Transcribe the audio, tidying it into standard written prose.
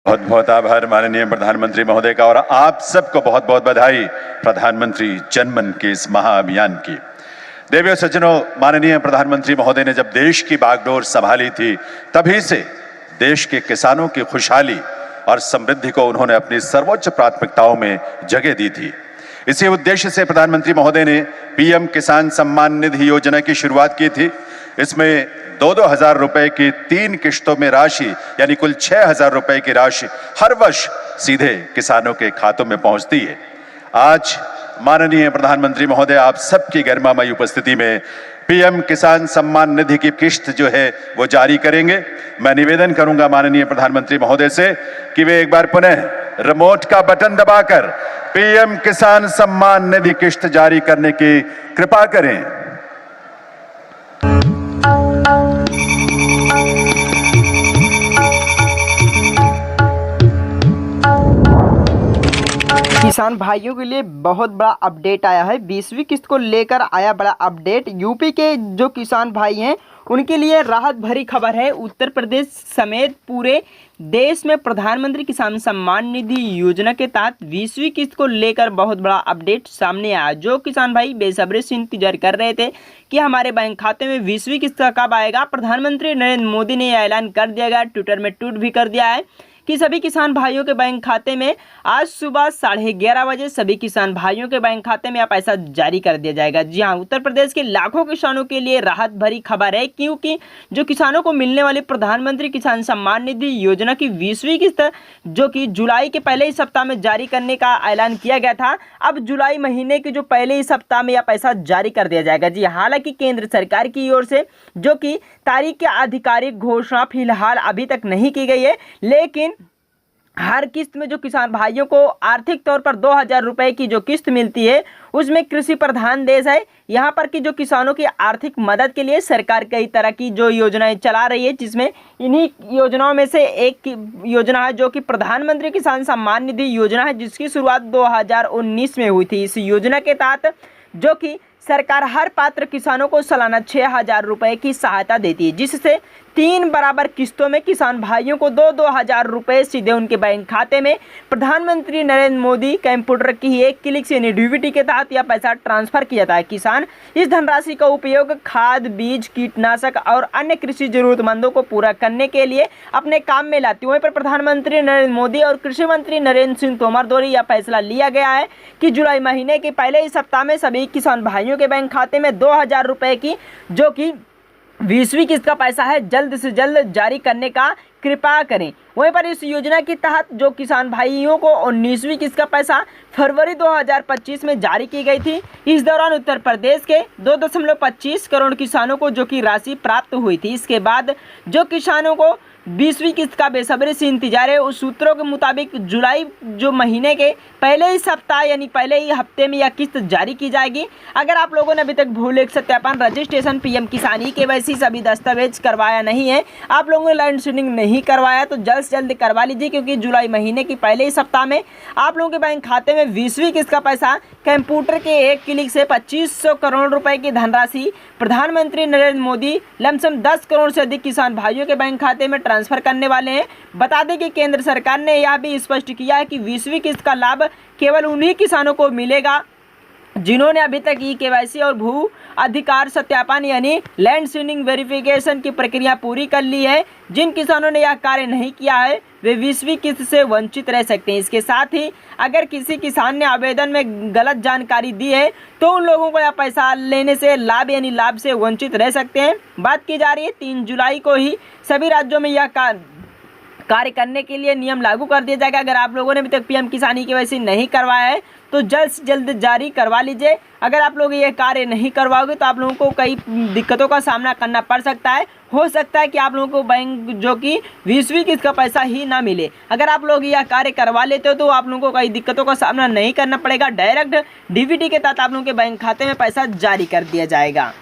बहुत बहुत आभार माननीय प्रधानमंत्री महोदय का, और आप सबको बहुत बहुत बधाई प्रधानमंत्री जनमन के इस महाअभियान की। देवियों सज्जनों, माननीय प्रधानमंत्री महोदय ने जब देश की बागडोर संभाली थी, तभी से देश के किसानों की खुशहाली और समृद्धि को उन्होंने अपनी सर्वोच्च प्राथमिकताओं में जगह दी थी। इसी उद्देश्य से प्रधानमंत्री महोदय ने पीएम किसान सम्मान निधि योजना की शुरुआत की थी। इसमें 2-2 हजार रुपए की 3 किश्तों में राशि यानी कुल 6,000 रुपए की राशि हर वर्ष सीधे किसानों के खातों में पहुंचती है। आज माननीय प्रधानमंत्री महोदय आप सबकी गरिमामयी उपस्थिति में पीएम किसान सम्मान निधि की किश्त जो है वो जारी करेंगे। मैं निवेदन करूंगा माननीय प्रधानमंत्री महोदय से कि वे एक बार पुनः रिमोट का बटन दबाकर पीएम किसान सम्मान निधि किश्त जारी करने की कृपा करें। किसान भाइयों के लिए बहुत बड़ा अपडेट आया है। 20वीं किस्त को लेकर आया बड़ा अपडेट। यूपी के जो किसान भाई हैं उनके लिए राहत भरी खबर है। उत्तर प्रदेश समेत पूरे देश में प्रधानमंत्री किसान सम्मान निधि योजना के तहत 20वीं किस्त को लेकर बहुत बड़ा अपडेट सामने आया। जो किसान भाई बेसब्री से इंतजार कर रहे थे कि हमारे बैंक खाते में 20वीं किस्त कब आएगा, प्रधानमंत्री नरेंद्र मोदी ने यह ऐलान कर दिया गया। ट्विटर में ट्वीट भी कर दिया है कि सभी किसान भाइयों के बैंक खाते में आज सुबह 11:30 बजे सभी किसान भाइयों के बैंक खाते में यह पैसा जारी कर दिया जाएगा। जी हां, उत्तर प्रदेश के लाखों किसानों के लिए राहत भरी खबर है, क्योंकि जो किसानों को मिलने वाली प्रधानमंत्री किसान सम्मान निधि योजना की 20वीं किस्त जो कि जुलाई के पहले ही सप्ताह में जारी करने का ऐलान किया गया था, अब जुलाई महीने के जो पहले ही सप्ताह में यह पैसा जारी कर दिया जाएगा। जी, हालांकि केंद्र सरकार की ओर से जो कि तारीख की आधिकारिक घोषणा फिलहाल अभी तक नहीं की गई है, लेकिन हर किस्त में जो किसान भाइयों को आर्थिक तौर पर 2,000 रुपए की जो किस्त मिलती है, उसमें कृषि प्रधान देश है। यहाँ पर की जो किसानों की आर्थिक मदद के लिए सरकार कई तरह की जो योजनाएं चला रही है, जिसमें इन्हीं योजनाओं में से एक योजना है जो कि प्रधानमंत्री किसान सम्मान निधि योजना है, जिसकी शुरुआत 2019 में हुई थी। इस योजना के तहत जो कि सरकार हर पात्र किसानों को सालाना 6,000 रुपए की सहायता देती है, जिससे 3 बराबर किस्तों में किसान भाइयों को 2-2 हजार रुपए सीधे उनके बैंक खाते में प्रधानमंत्री नरेंद्र मोदी कंप्यूटर की एक क्लिक से डीबीटी के तहत यह पैसा ट्रांसफर किया जाता है। किसान इस धनराशि का उपयोग खाद, बीज, कीटनाशक और अन्य कृषि जरूरतमंदों को पूरा करने के लिए अपने काम में लाती है। वहीं पर प्रधानमंत्री नरेंद्र मोदी और कृषि मंत्री नरेंद्र सिंह तोमर द्वारा यह फैसला लिया गया है कि जुलाई महीने के पहले ही सप्ताह में सभी किसान भाइयों के बैंक खाते में 2,000 रुपए की जो कि 20वीं किस्त का पैसा है जल्द से जल्द जारी करने का कृपा करें। वहीं पर इस योजना के तहत जो किसान भाइयों को 19वीं किस्त का पैसा फरवरी 2025 में जारी की गई थी। इस दौरान उत्तर प्रदेश के 2.25 करोड़ किसानों को जो कि राशि प्राप्त हुई थी। इसके बाद जो किसानों को 20वीं किस्त का बेसब्री से इंतजार है, उस सूत्रों के मुताबिक जुलाई जो महीने के पहले ही सप्ताह यानी पहले ही हफ्ते में यह किस्त जारी की जाएगी। अगर आप लोगों ने अभी तक भू लेख सत्यापन, रजिस्ट्रेशन, पीएम किसान ई-केवाईसी सभी दस्तावेज करवाया नहीं है, आप लोगों ने लैंड सीडिंग नहीं करवाया, तो जल्द से जल्द करवा लीजिए, क्योंकि जुलाई महीने की पहले ही सप्ताह में आप लोगों के बैंक खाते में 20वीं किस्त का पैसा कंप्यूटर के एक क्लिक से 2500 करोड़ रुपए की धनराशि प्रधानमंत्री नरेंद्र मोदी लमसम 10 करोड़ से अधिक किसान भाइयों के बैंक खाते में ट्रांसफर करने वाले हैं। बता दें कि केंद्र सरकार ने यह भी स्पष्ट किया है कि 20वीं किस्त का लाभ केवल उन्हीं किसानों को मिलेगा जिन्होंने अभी तक ई-केवाईसी और भू अधिकार सत्यापन यानी लैंड सीडिंग वेरिफिकेशन की प्रक्रिया पूरी कर ली है। जिन किसानों ने यह कार्य नहीं किया है वे 20वीं किस्त से वंचित रह सकते हैं। इसके साथ ही अगर किसी किसान ने आवेदन में गलत जानकारी दी है तो उन लोगों को यह पैसा लेने से लाभ से वंचित रह सकते हैं। बात की जा रही है 3 जुलाई को ही सभी राज्यों में यह कार्य करने के लिए नियम लागू कर दिया जाएगा। अगर आप लोगों ने अभी तक पीएम किसान ई-केवाईसी नहीं करवाया है तो जल्द से जल्द जारी करवा लीजिए। अगर आप लोग ये कार्य नहीं करवाओगे तो आप लोगों को कई दिक्कतों का सामना करना पड़ सकता है। हो सकता है कि आप लोगों को बैंक जो कि 20वीं किस्त का पैसा ही ना मिले। अगर आप लोग यह कार्य करवा लेते हो तो आप लोगों को कई दिक्कतों का सामना नहीं करना पड़ेगा। डायरेक्ट डीबीटी के तहत आप लोगों के बैंक खाते में पैसा जारी कर दिया जाएगा।